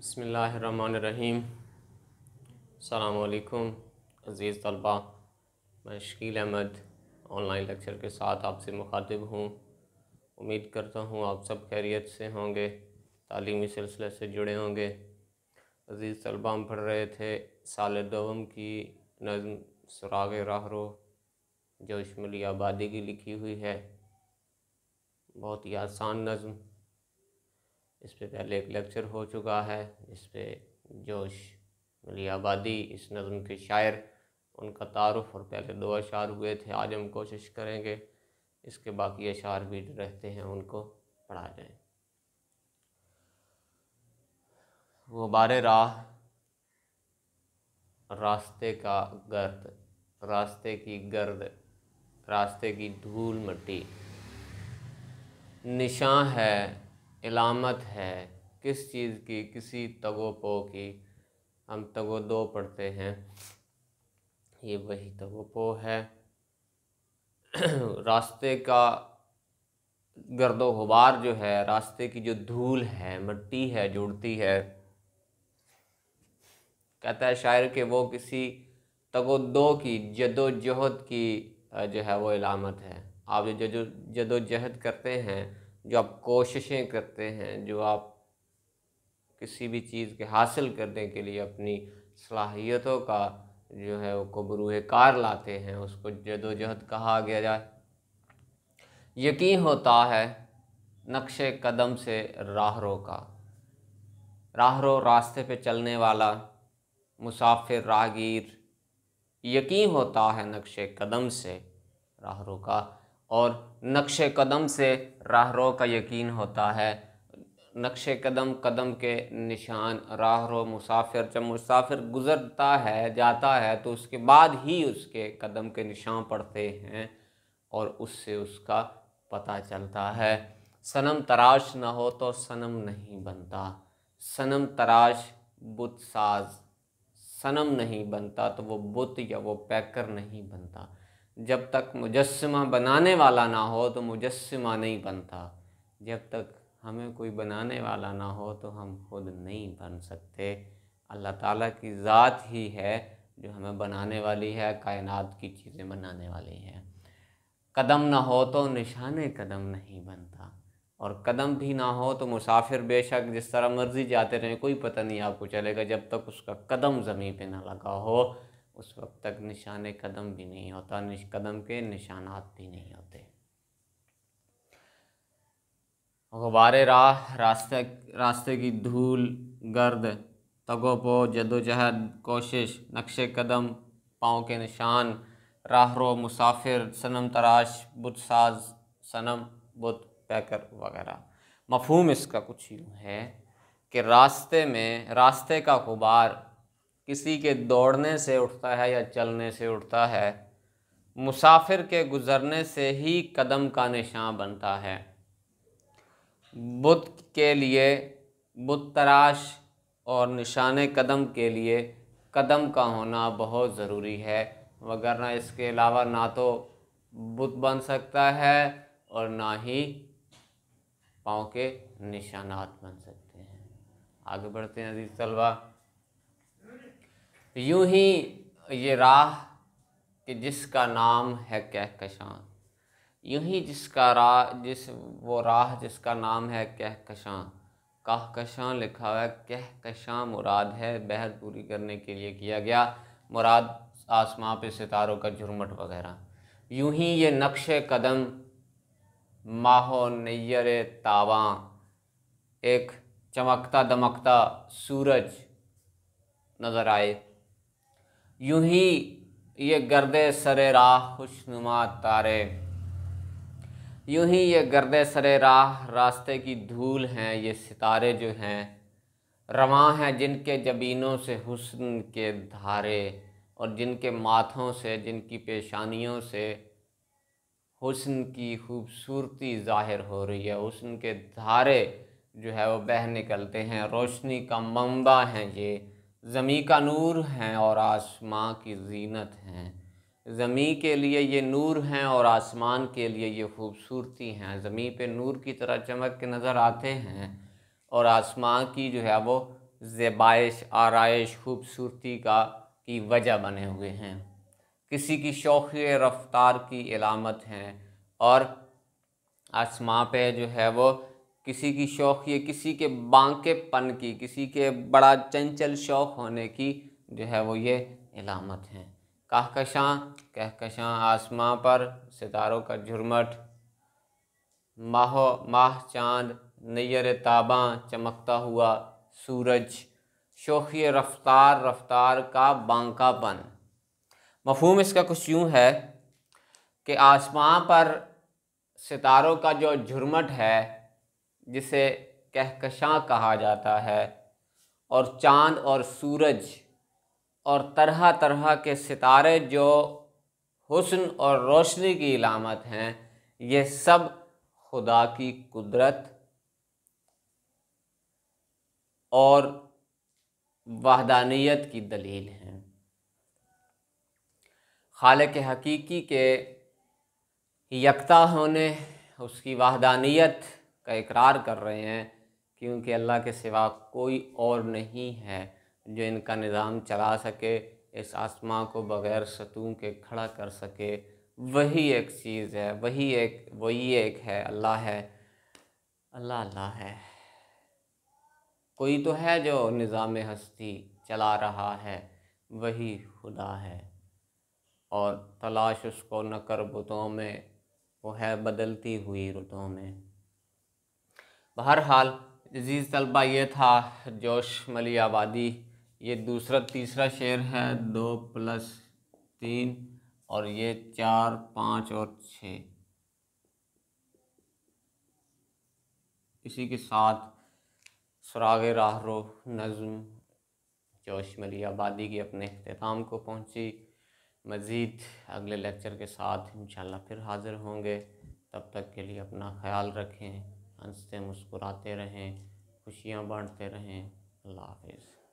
बिस्मिल्लाहिर्रहमानिर्रहीम। अस्सलामुअलैकुम अज़ीज़ तलबा, मैं शकील अहमद ऑनलाइन लेक्चर के साथ आपसे मुखातिब हूँ। उम्मीद करता हूँ आप सब खैरियत से होंगे, तालीमी सिलसिले से जुड़े होंगे। अज़ीज़ तलबा, हम पढ़ रहे थे साल दोम की नज़्म सुराग़ राहरो, जो इस्माइली आबादी की लिखी हुई है। बहुत ही आसान नज़्म। इस पे पहले एक लेक्चर हो चुका है, इस पे जोश इस्माइली आबादी इस नज़्म के शायर, उनका तारुफ़ और पहले 2 अशार हुए थे। आज हम कोशिश करेंगे इसके बाकी अशार भी रहते हैं उनको पढ़ा जाए। गुबारे राह, रास्ते का गर्द, रास्ते की गर्द, रास्ते की धूल मट्टी, निशान है, इलामत है किस चीज़ की, किसी तगो पो की। हम तगो दो पढ़ते हैं, ये वही तगो पो है। रास्ते का गर्दो गुबार जो है, रास्ते की जो धूल है, मिट्टी है, जुड़ती है। कहता है शायर कि वो किसी तगोदो की, जदोजहद की जो है वो इलामत है। आप जो जदोजहद करते हैं, जो आप कोशिशें करते हैं, जो आप किसी भी चीज़ के हासिल करने के लिए अपनी सलाहियतों का जो है वो बरूह कार लाते हैं, उसको जदोजहद कहा गया जाए। यकीन होता है नक्शे कदम से राहरो का, राहरो रास्ते पे चलने वाला, मुसाफिर राहगीर। यकीन होता है नक्शे कदम से राहरो का, और नक्शे कदम से राहरो का यकीन होता है। नक्शे कदम, कदम के निशान, राहरो मुसाफिर, जब मुसाफिर गुज़रता है, जाता है, तो उसके बाद ही उसके कदम के निशान पड़ते हैं और उससे उसका पता चलता है। सनम तराश न हो तो सनम नहीं बनता, सनम तराश बुत साज, सनम नहीं बनता तो वो बुत या वो पैकर नहीं बनता। जब तक मुजस्सिमा बनाने वाला ना हो तो मुजस्सिमा नहीं बनता। जब तक हमें कोई बनाने वाला ना हो तो हम खुद नहीं बन सकते। अल्लाह ताला की ज़ात ही है जो हमें बनाने वाली है, कायनात की चीज़ें बनाने वाली है। कदम ना हो तो निशाने कदम नहीं बनता, और कदम भी ना हो तो मुसाफिर बेशक जिस तरह मर्जी जाते रहें, कोई पता नहीं आपको चलेगा। जब तक उसका कदम ज़मीन पे ना लगा हो, उस वक्त तक निशाने कदम भी नहीं होता, कदम के निशानात भी नहीं होते। गुबारे राह, रास्ते की धूल, गर्द, तगोपो, जदोजहद, कोशिश, नक्शे कदम, पाँव के निशान, राहरो मुसाफिर, सनम तराश, बुत साज, सनम, बुत, पैकर वगैरह। मफहूम इसका कुछ यूँ है कि रास्ते का गुबार किसी के दौड़ने से उठता है या चलने से उठता है। मुसाफिर के गुज़रने से ही कदम का निशान बनता है। बुत के लिए, बुत तराश और निशाने कदम के लिए कदम का होना बहुत ज़रूरी है, वगरना इसके अलावा ना तो बुत बन सकता है और ना ही पाँव के निशानात बन सकते हैं। आगे बढ़ते हैं अजीज़ तलबा। यूं ही ये राह कि जिसका नाम है कहकशां, यूं ही वो राह जिसका नाम है कहकशां। कहकशां लिखा हुआ है, कहकशां मुराद है बहर पूरी करने के लिए किया गया, मुराद आसमां पे सितारों का झुरमट वगैरह। यूं ही ये नक्शे कदम माहो नैयर तावां, एक चमकता दमकता सूरज नज़र आए। यूं ही ये गर्दे सरे राह खुशनुमा तारे, यूं ही ये गर्दे सरे राह रास्ते की धूल हैं ये सितारे जो हैं। रवां हैं जिनके जबीनों से हुस्न के धारे, और जिनके माथों से, जिनकी पेशानियों से हुस्न की खूबसूरती ज़ाहिर हो रही है। हुस्न के धारे जो है वो बह निकलते हैं। रोशनी का मंबा हैं ये, ज़मी का नूर हैं और आसमां की ज़ीनत हैं। ज़मी के लिए ये नूर हैं और आसमान के लिए ये खूबसूरती हैं। ज़मी पे नूर की तरह चमक के नज़र आते हैं और आसमां की जो है वो ज़ेबाइश, आराइश, खूबसूरती की वजह बने हुए हैं, किसी की शौक़ रफ्तार की अलामत हैं, और आसमां पे जो है वो किसी की शौक़, किसी के बांकेपन की, किसी के बड़ा चंचल शौक़ होने की जो है वो ये अलामत हैं। कहकशां आसमां पर सितारों का झुरमट, माह चाँद, नैयर ताबां, चमकता हुआ सूरज, शौक़ रफ्तार का बांकापन। मफ़हूम इसका कुछ यूँ है कि आसमां पर सितारों का जो झुरमट है, जिसे कहकशां कहा जाता है, और चाँद और सूरज और तरह तरह के सितारे जो हुस्न और रोशनी की अलामत हैं, ये सब खुदा की कुदरत और वहदानियत की दलील हैं। खालिक हकीकी के यकता होने, उसकी वहदानियत का इकरार कर रहे हैं, क्योंकि अल्लाह के सिवा कोई और नहीं है जो इनका निज़ाम चला सके, इस आसमां को बग़ैर सतूं के खड़ा कर सके। वही एक चीज़ है, वही एक है, अल्लाह है, अल्लाह है। कोई तो है जो निज़ाम हस्ती चला रहा है, वही खुदा है, और तलाश उसको न कर बुतों में, वो है बदलती हुई रुतों में। बहरहाल अज़ीज़ तलबा, ये था जोश मली आबादी। ये तीसरा शेर है, 2 + 3, और ये 4, 5 और 6। इसी के साथ सुराग़े राहरो नज़्म जोश मली आबादी की अपने इख्तिताम को पहुँची। मज़ीद अगले लेक्चर के साथ इंशाअल्लाह फिर हाज़िर होंगे। तब तक के लिए अपना ख्याल रखें, हंसते मुस्कुराते रहें, खुशियाँ बांटते रहें। अल्लाह हाफ़िज़।